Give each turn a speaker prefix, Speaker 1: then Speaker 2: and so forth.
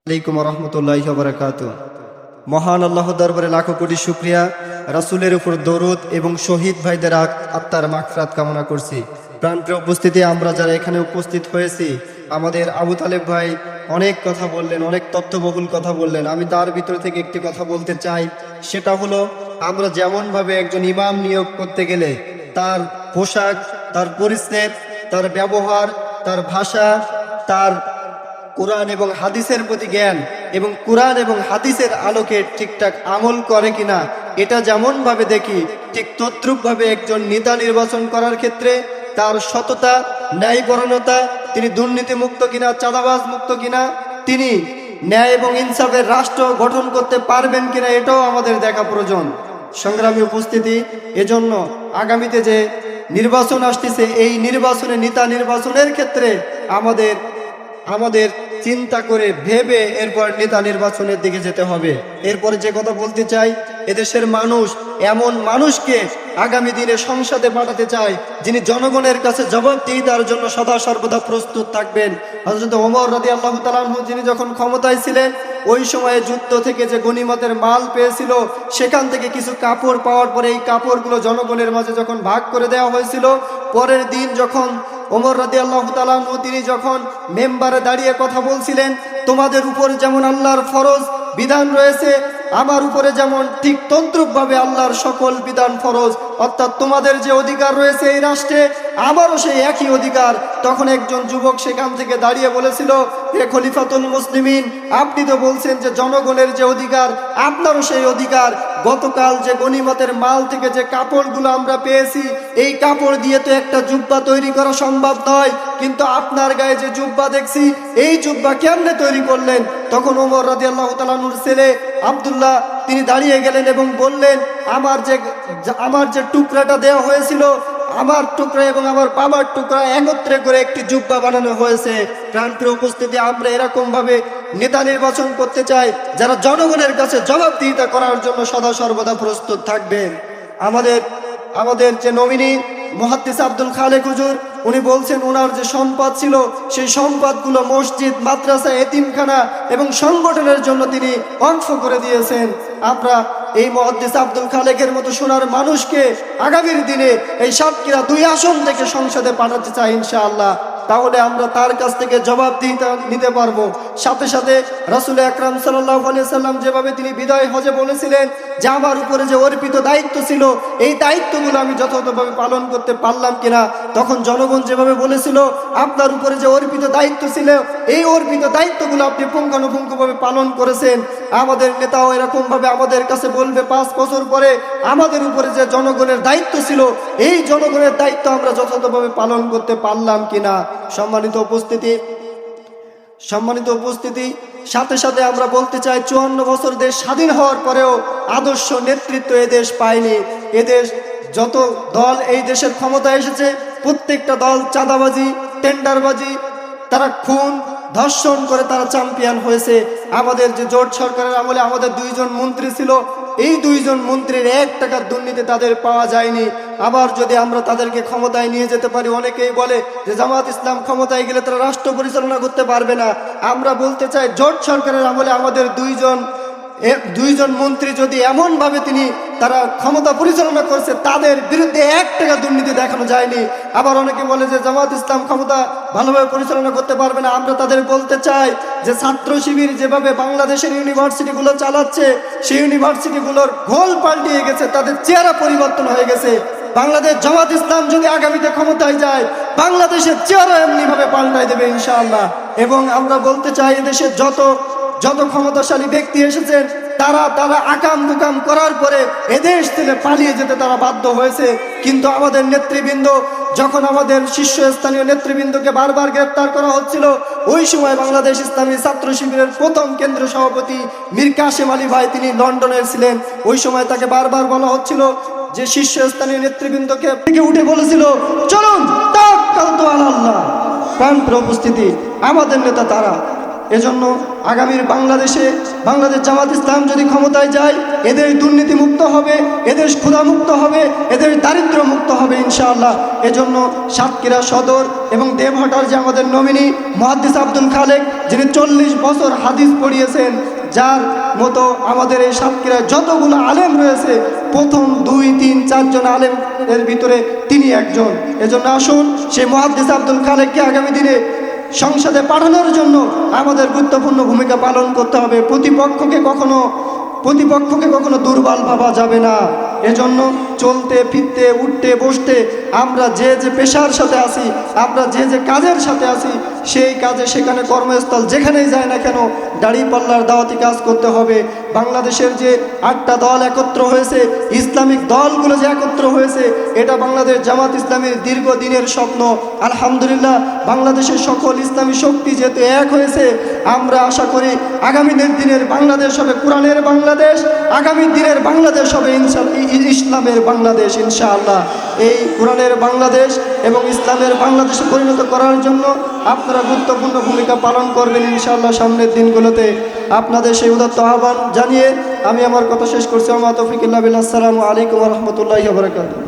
Speaker 1: আলাইকুম রহমতুল্লাহি ওয়া বারাকাতুহু। মহান আল্লাহ দরবারে লাখো কোটি শুকরিয়া, রাসূলের উপর দরুদ এবং শহীদ ভাইদের আত্মার মাগফিরাত কামনা করছি। প্রাণপ্রিয় উপস্থিতি, আমরা যারা এখানে উপস্থিত হয়েছি, আমাদের আবু তালেব ভাই অনেক কথা বললেন, অনেক তথ্যবহুল কথা বললেন। আমি তার ভিতর থেকে একটি কথা বলতে চাই, সেটা হলো আমরা যেমনভাবে একজন ইমাম নিয়োগ করতে গেলে তার পোশাক, তার পরিচ্ছদ, তার ব্যবহার, তার ভাষা, তার কোরআন এবং হাদিসের প্রতি জ্ঞান এবং কোরআন এবং হাদিসের আলোকে ঠিকঠাক আমল করে কিনা, এটা যেমন ভাবে দেখি, ঠিক তদ্রুপ ভাবে একজন নেতা নির্বাচন করার ক্ষেত্রে তার সততা, ন্যায়পরায়ণতা, তিনি দুর্নীতি মুক্ত কিনা, চাঁদাবাজ মুক্ত কিনা, তিনি ন্যায় এবং ইনসাফের রাষ্ট্র গঠন করতে পারবেন কিনা, এটাও আমাদের দেখা প্রয়োজন। সংগ্রামী উপস্থিতি, এজন্য আগামীতে যে নির্বাচন আসতেছে, এই নির্বাচনে, নেতা নির্বাচনের ক্ষেত্রে আমাদের চিন্তা করে ভেবে এরপর নেতা নির্বাচনের দিকে যেতে হবে। এরপরে যে কথা বলতে চাই, এদেশের মানুষ এমন মানুষকে আগামী দিনে সংসদে পাঠাতে চায় যিনি জনগণের কাছে জবাবদিহিতার জন্য সদা সর্বদা প্রস্তুত থাকবেন। হযরত ওমর রাদিয়াল্লাহু তাআলা আনহু যিনি যখন ক্ষমতায় ছিলেন, ওই সময়ে যুদ্ধ থেকে যে গনিমতের মাল পেয়েছিল, সেখান থেকে কিছু কাপড় পাওয়ার পরে এই কাপড়গুলো জনগণের মাঝে যখন ভাগ করে দেওয়া হয়েছিল, পরের দিন যখন ওমর রাদিয়াল্লাহু তাআলা আনহু তিনি যখন মেম্বারে দাঁড়িয়ে কথা বলছিলেন, তোমাদের উপর যেমন আল্লাহর ফরজ বিধান রয়েছে, আমার উপরে যেমন ঠিক তন্ত্রভাবে আল্লাহর সকল বিধান ফরজ, অর্থাৎ তোমাদের যে অধিকার রয়েছে এই রাষ্ট্রে, আমারও সেই একই অধিকার। তখন একজন যুবক সেখান থেকে দাঁড়িয়ে বলেছিল, হে খলিফাতুল মুসলিমিন, আপনি তো বলছেন যে জনগণের যে অধিকার, আপনারও সেই অধিকার। গতকাল যে গনিমতের মাল থেকে যে কাপড়গুলো আমরা পেয়েছি, এই কাপড় দিয়ে তো একটা জুব্বা তৈরি করা সম্ভব নয়, কিন্তু আপনার গায়ে যে জুব্বা দেখছি, এই জুব্বা কেমনে তৈরি করলেন? তখন ওমর রাদিয়াল্লাহু তাআলা আনহুর ছেলে আব্দুল্লাহ তিনি দাঁড়িয়ে গেলেন এবং বললেন, আমার যে টুকরাটা দেওয়া হয়েছিল, আমার টুকরা এবং আমার বাবার টুকরা একত্রে করে একটি জুব্বা বানানো হয়েছে। প্রাণপ্রিয় উপস্থিতি, আমরা এরকম ভাবে নেতা নির্বাচন করতে চাই যারা জনগণের কাছে জবাবদিহিতা করার জন্য সদা সর্বদা প্রস্তুত থাকবেন। আমাদের যে নমিনি মুহাদ্দিস আব্দুল খালেক হুজুর, উনি বলছেন ওনার যে সম্পদ ছিল, সেই সম্পদগুলো মসজিদ, মাদ্রাসা, এতিমখানা এবং সংগঠনের জন্য তিনি অংশ করে দিয়েছেন। আমরা এই মুহাদ্দিস আব্দুল খালেকের মতো সোনার মানুষকে আগামীর দিনে এই সাতক্ষীরা 2 আসন থেকে সংসদে পাঠাতে চাই ইনশাআল্লাহ। তাহলে আমরা তার কাছ থেকে জবাবদিহিতা নিতে পারবো। সাথে সাথে রাসূল আকরাম সাল্লাল্লাহু আলাইহি সাল্লাম যেভাবে তিনি বিদায় হজে বলেছিলেন যে আমার উপরে যে অর্পিত দায়িত্ব ছিল, এই দায়িত্বগুলো আমি যথাযথভাবে পালন করতে পারলাম কিনা, তখন জনগণ যেভাবে বলেছিল আপনার উপরে যে অর্পিত দায়িত্ব ছিল, এই অর্পিত দায়িত্বগুলো আপনি পুঙ্খানুপুঙ্খভাবে পালন করেছেন। আমাদের নেতাও এরকম ভাবে আমাদের কাছে বলবে 5 বছর পরে আমাদের উপরে যে জনগণের দায়িত্ব ছিল, এই জনগণের দায়িত্ব আমরা যথাযথভাবে পালন করতে পারলাম কিনা। সম্মানিত উপস্থিতি, সাথে সাথে আমরা বলতে চাই 54 বছর দেশ স্বাধীন হওয়ার পরেও আদর্শ নেতৃত্ব এদেশ পায়নি। এদেশ যত দল এই দেশের ক্ষমতায় এসেছে, প্রত্যেকটা দল চাঁদাবাজি, টেন্ডারবাজি, তারা খুন ধর্ষণ করে তারা চ্যাম্পিয়ন হয়েছে। আমাদের যে জোট সরকারের আমলে আমাদের 2 জন মন্ত্রী ছিল, এই 2 জন মন্ত্রীর 1 টাকার দুর্নীতি তাদের পাওয়া যায়নি। আবার যদি আমরা তাদেরকে ক্ষমতায় নিয়ে যেতে পারি, অনেকেই বলে যে জামাত ইসলাম ক্ষমতায় গেলে তারা রাষ্ট্র পরিচালনা করতে পারবে না। আমরা বলতে চাই, জোট সরকারের আমলে আমাদের 2 জন মন্ত্রী যদি এমনভাবে তারা ক্ষমতা পরিচালনা করছে, তাদের বিরুদ্ধে 1 টাকা দুর্নীতি দেখানো যায়নি। আবার অনেকে বলে যে জামাত ইসলাম ক্ষমতা ভালোভাবে পরিচালনা করতে পারবে না। আমরা তাদের বলতে চাই যে ছাত্র শিবির যেভাবে বাংলাদেশের ইউনিভার্সিটিগুলো চালাচ্ছে, সেই ইউনিভার্সিটিগুলোর ঘোল পাল্টিয়ে গেছে, তাদের চেহারা পরিবর্তন হয়ে গেছে। বাংলাদেশ জামাত ইসলাম যদি আগামীতে ক্ষমতায় যায়, বাংলাদেশের চেহারা এমনিভাবে পাল্টাই দেবে ইনশাআল্লাহ। এবং আমরা বলতে চাই, এদেশের যত ক্ষমতাশালী ব্যক্তি এসেছেন, তারা আকাম কুকাম করার পরে এদেশ থেকে পালিয়ে যেতে তারা বাধ্য হয়েছে। কিন্তু আমাদের নেতৃবৃন্দ, যখন আমাদের শীর্ষস্থানীয় নেতৃবৃন্দকে বারবার গ্রেপ্তার করা হচ্ছিল, ওই সময় বাংলাদেশ ইসলামী ছাত্র শিবিরের প্রথম কেন্দ্রীয় সভাপতি মীর কাসেম আলী ভাই তিনি লন্ডনে ছিলেন। ওই সময় তাকে বারবার বলা হচ্ছিল যে শীর্ষস্থানীয় নেতৃবৃন্দকে থেকে উঠে বলেছিল, চলুন তাওয়াক্কালতু আলাল্লাহ। প্রাণপ্রিয় উপস্থিতি, আমাদের নেতা এজন্য আগামীর বাংলাদেশ জামাত ইসলাম যদি ক্ষমতায় যায়, এদের দুর্নীতিমুক্ত হবে, এদের ক্ষুধামুক্ত হবে, এদের দারিদ্র মুক্ত হবে ইনশাআল্লাহ। এজন্য সাতক্ষীরা সদর এবং দেবহাটার যে আমাদের নমিনি মুহাদ্দিস আব্দুল খালেক, যিনি 40 বছর হাদিস পড়িয়েছেন, যার মতো আমাদের এই সাতক্ষীরায় যতগুলো আলেম রয়েছে, প্রথম 2, 3, 4 জন আলেমের ভিতরে তিনি একজন। এজন্য আসুন সেই মুহাদ্দিস আব্দুল খালেককে আগামী দিনে সংসদে পাঠানোর জন্য আমাদের গুরুত্বপূর্ণ ভূমিকা পালন করতে হবে। প্রতিপক্ষকে কখনো দুর্বল ভাবা যাবে না। এজন্য চলতে ফিরতে উঠতে বসতে আমরা যে পেশার সাথে আছি, আমরা যে কাজের সাথে আছি, সেই কাজে সেখানে কর্মস্থল যেখানেই যায় না কেন দাঁড়িপাল্লার দাওয়াতি কাজ করতে হবে। বাংলাদেশের যে 8টা দল একত্র হয়েছে, ইসলামিক দলগুলো যে একত্র হয়েছে, এটা বাংলাদেশ জামাত ইসলামীর দীর্ঘদিনের স্বপ্ন। আলহামদুলিল্লাহ, বাংলাদেশের সকল ইসলামী শক্তি যেহেতু এক হয়েছে, আমরা আশা করি আগামী দিনের বাংলাদেশ হবে কোরআনের বাংলাদেশ, আগামী দিনের বাংলাদেশ হবে ইসলামের বাংলাদেশ ইনশাআল্লাহ। এই কোরআনের বাংলাদেশ এবং ইসলামের বাংলাদেশে পরিণত করার জন্য আপনারা গুরুত্বপূর্ণ ভূমিকা পালন করবেন ইনশাআল্লাহ সামনের দিনগুলোতে। আপনাদের সেই উদাত্ত আহ্বান জানিয়ে আমি আমার কথা শেষ করছি। ওয়া মা তৌফিক ইল্লা বিল্লাহ। আসসালামু আলাইকুম ওয়া রাহমাতুল্লাহি ওয়া বারাকাতুহু।